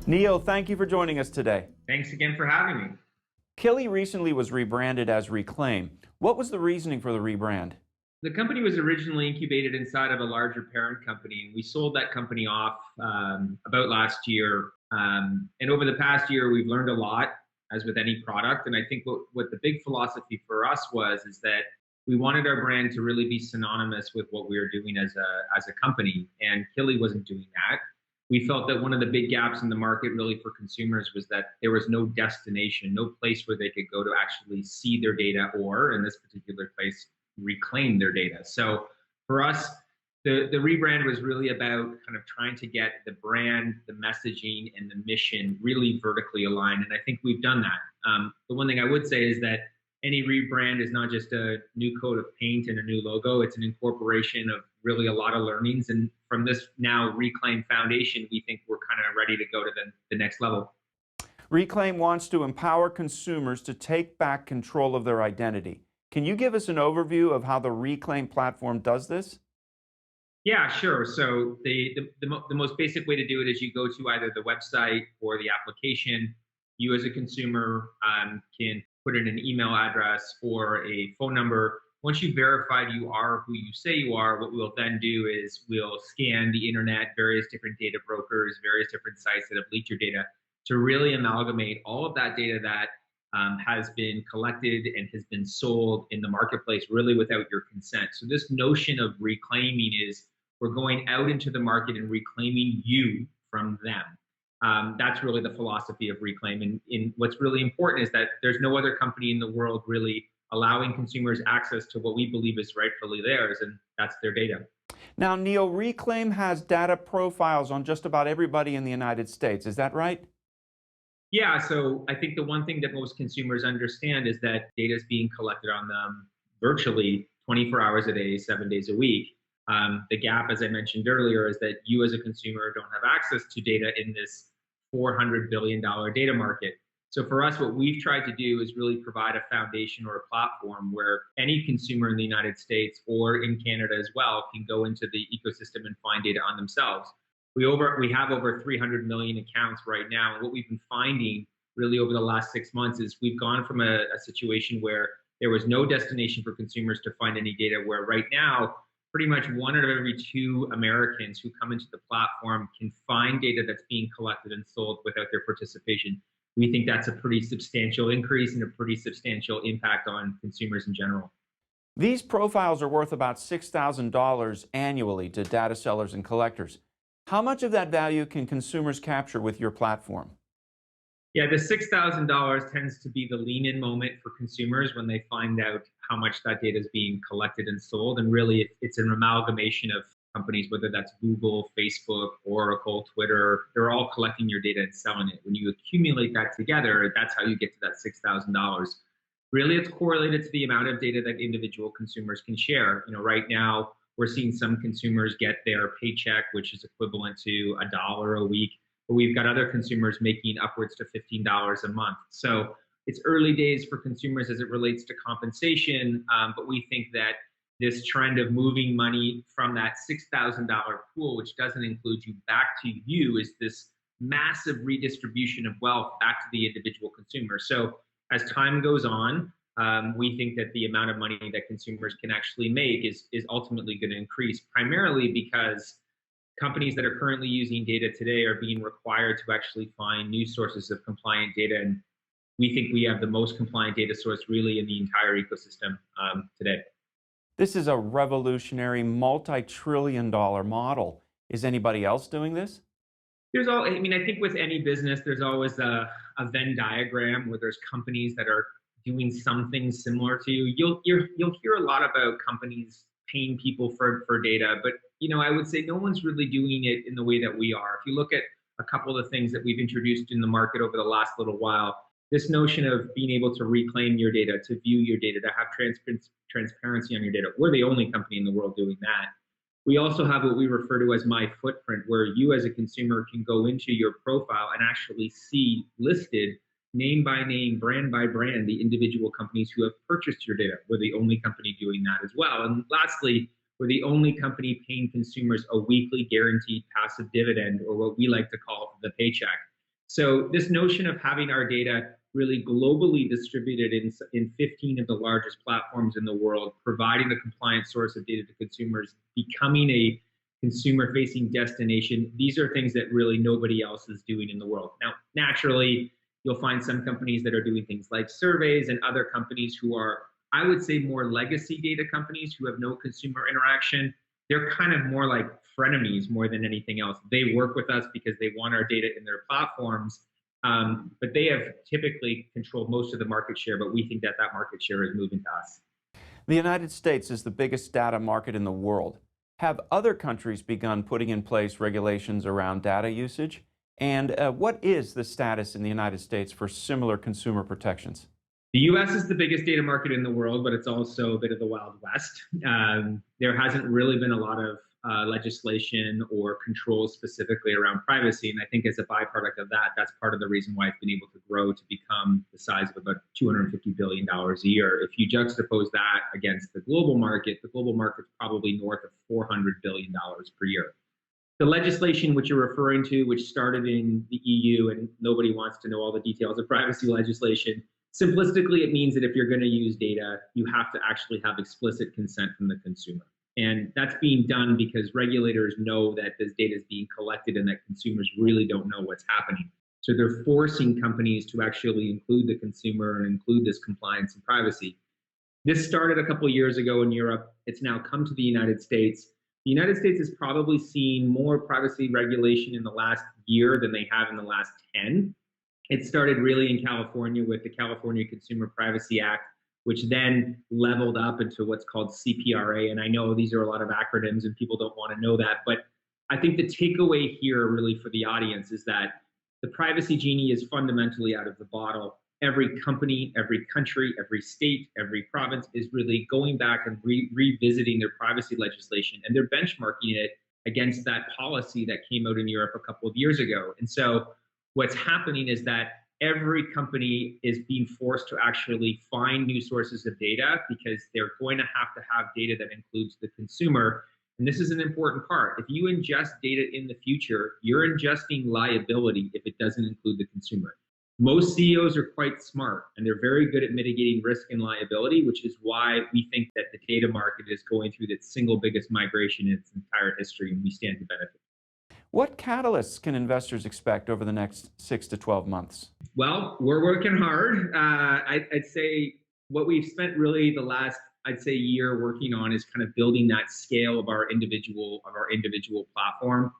Neil, thank you for joining us today. Thanks again for having me. Killy recently was rebranded as Reklaim. What was the reasoning for the rebrand? The company was originally incubated inside of a larger parent company, and we sold that company off about last year. And over the past year, we've learned a lot, as with any product. And I think what the big philosophy for us is that we wanted our brand to really be synonymous with what we were doing as a company, and Killy wasn't doing that. We felt that one of the big gaps in the market really for consumers was that there was no destination, no place where they could go to actually see their data, or in this particular place, reclaim their data. So for us, the rebrand was really about kind of trying to get the brand, the messaging, and the mission really vertically aligned. And I think we've done that. The one thing I would say is that any rebrand is not just a new coat of paint and a new logo. It's an incorporation of really a lot of learnings. And from this now Reklaim foundation, we think we're kind of ready to go to the next level. Reklaim wants to empower consumers to take back control of their identity. Can you give us an overview of how the Reklaim platform does this? Yeah, sure. So the most basic way to do it is you go to either the website or the application. You as a consumer can put in an email address or a phone number. Once you've verified you are who you say you are, what we'll then do is we'll scan the internet, various different data brokers, various different sites that have leaked your data, to really amalgamate all of that data that has been collected and has been sold in the marketplace really without your consent. So this notion of reclaiming is we're going out into the market and reclaiming you from them. That's really the philosophy of Reklaim. And what's really important is that there's no other company in the world really allowing consumers access to what we believe is rightfully theirs, and that's their data. Now, Neil, Reklaim has data profiles on just about everybody in the United States. Is that right? Yeah, so I think the one thing that most consumers understand is that data is being collected on them virtually 24 hours a day, 7 days a week. The gap, as I mentioned earlier, is that you as a consumer don't have access to data in this $400 billion data market. So for us, what we've tried to do is really provide a foundation or a platform where any consumer in the United States or in Canada as well can go into the ecosystem and find data on themselves. We have over 300 million accounts right now. And what we've been finding really over the last 6 months is we've gone from a situation where there was no destination for consumers to find any data, where right now, pretty much 1 out of every 2 Americans who come into the platform can find data that's being collected and sold without their participation. We think that's a pretty substantial increase and a pretty substantial impact on consumers in general. These profiles are worth about $6,000 annually to data sellers and collectors. How much of that value can consumers capture with your platform? Yeah, the $6,000 tends to be the lean-in moment for consumers when they find out how much that data is being collected and sold. And really, it's an amalgamation of companies, whether that's Google, Facebook, Oracle, Twitter. They're all collecting your data and selling it. When you accumulate that together, that's how you get to that $6,000. Really, it's correlated to the amount of data that individual consumers can share. Right now, we're seeing some consumers get their paycheck, which is equivalent to $1 a week. But we've got other consumers making upwards to $15 a month. So it's early days for consumers as it relates to compensation, but we think that this trend of moving money from that $6,000 pool, which doesn't include you, back to you, is this massive redistribution of wealth back to the individual consumer. So as time goes on, we think that the amount of money that consumers can actually make is ultimately going to increase, primarily because companies that are currently using data today are being required to actually find new sources of compliant data. And we think we have the most compliant data source really in the entire ecosystem today. This is a revolutionary multi-trillion-dollar model. Is anybody else doing this? I think with any business, there's always a Venn diagram where there's companies that are doing something similar to you. You'll hear a lot about companies paying people for data, but I would say no one's really doing it in the way that we are. If you look at a couple of the things that we've introduced in the market over the last little while, this notion of being able to reclaim your data, to view your data, to have transparency on your data, we're the only company in the world doing that. We also have what we refer to as My Footprint, where you as a consumer can go into your profile and actually see listed name by name, brand by brand, the individual companies who have purchased your data. We're the only company doing that as well. And lastly, we're the only company paying consumers a weekly guaranteed passive dividend, or what we like to call the paycheck. So this notion of having our data really globally distributed in 15 of the largest platforms in the world, providing a compliant source of data to consumers, becoming a consumer-facing destination, these are things that really nobody else is doing in the world. Now, naturally, you'll find some companies that are doing things like surveys and other companies who are, I would say, more legacy data companies who have no consumer interaction. They're kind of more like frenemies more than anything else. They work with us because they want our data in their platforms, but they have typically controlled most of the market share, but we think that that market share is moving to us. The United States is the biggest data market in the world. Have other countries begun putting in place regulations around data usage? And what is the status in the United States for similar consumer protections? The US is the biggest data market in the world, but it's also a bit of the Wild West. There hasn't really been a lot of legislation or control specifically around privacy. And I think as a byproduct of that, that's part of the reason why it's been able to grow to become the size of about $250 billion a year. If you juxtapose that against the global market's probably north of $400 billion per year. The legislation which you're referring to, which started in the EU, and nobody wants to know all the details of privacy legislation, simplistically, it means that if you're going to use data, you have to actually have explicit consent from the consumer. And that's being done because regulators know that this data is being collected and that consumers really don't know what's happening. So they're forcing companies to actually include the consumer and include this compliance and privacy. This started a couple of years ago in Europe. It's now come to the United States. The United States has probably seen more privacy regulation in the last year than they have in the last 10. It started really in California with the California Consumer Privacy Act, which then leveled up into what's called CPRA. And I know these are a lot of acronyms and people don't want to know that, but I think the takeaway here really for the audience is that the privacy genie is fundamentally out of the bottle. Every company, every country, every state, every province is really going back and revisiting their privacy legislation, and they're benchmarking it against that policy that came out in Europe a couple of years ago. And so what's happening is that every company is being forced to actually find new sources of data because they're going to have data that includes the consumer. And this is an important part. If you ingest data in the future, you're ingesting liability if it doesn't include the consumer. Most CEOs are quite smart and they're very good at mitigating risk and liability, which is why we think that the data market is going through its single biggest migration in its entire history, and we stand to benefit. What catalysts can investors expect over the next 6 to 12 months? Well, we're working hard. I'd say what we've spent really the last, year working on is kind of building that scale of our individual platform.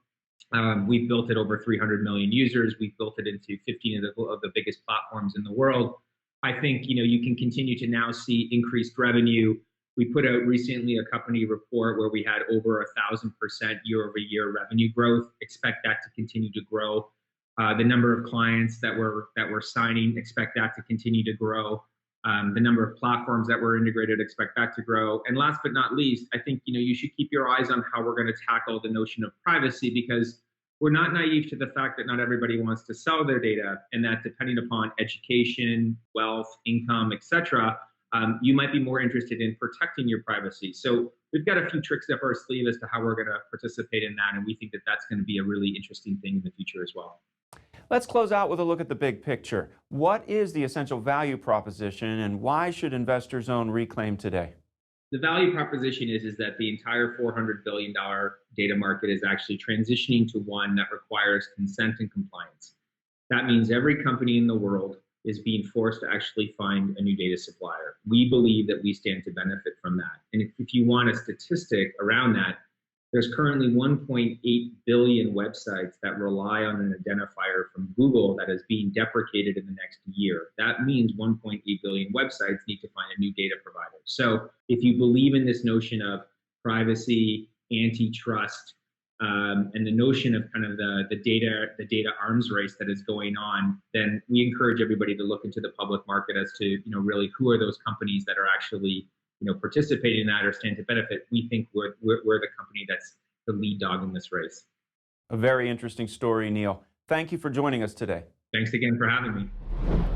We've built it over 300 million users. We've built it into 15 of the biggest platforms in the world. I think you can continue to now see increased revenue. We put out recently a company report where we had over 1,000% year-over-year revenue growth. Expect that to continue to grow. The number of clients that we're signing, expect that to continue to grow. The number of platforms that we're integrated, expect that to grow. And last but not least, I think you should keep your eyes on how we're going to tackle the notion of privacy, because we're not naive to the fact that not everybody wants to sell their data, and that depending upon education, wealth, income, etc., you might be more interested in protecting your privacy. So we've got a few tricks up our sleeve as to how we're going to participate in that, and we think that that's going to be a really interesting thing in the future as well. Let's close out with a look at the big picture. What is the essential value proposition, and why should investors own Reklaim today? The value proposition is that the entire $400 billion data market is actually transitioning to one that requires consent and compliance. That means every company in the world is being forced to actually find a new data supplier. We believe that we stand to benefit from that. And if you want a statistic around that, there's currently 1.8 billion websites that rely on an identifier from Google that is being deprecated in the next year. That means 1.8 billion websites need to find a new data provider. So if you believe in this notion of privacy, antitrust, and the notion of kind of the data arms race that is going on, then we encourage everybody to look into the public market as to really who are those companies that are actually participating in that or stand to benefit. We think we're the company that's the lead dog in this race. A very interesting story, Neil. Thank you for joining us today. Thanks again for having me.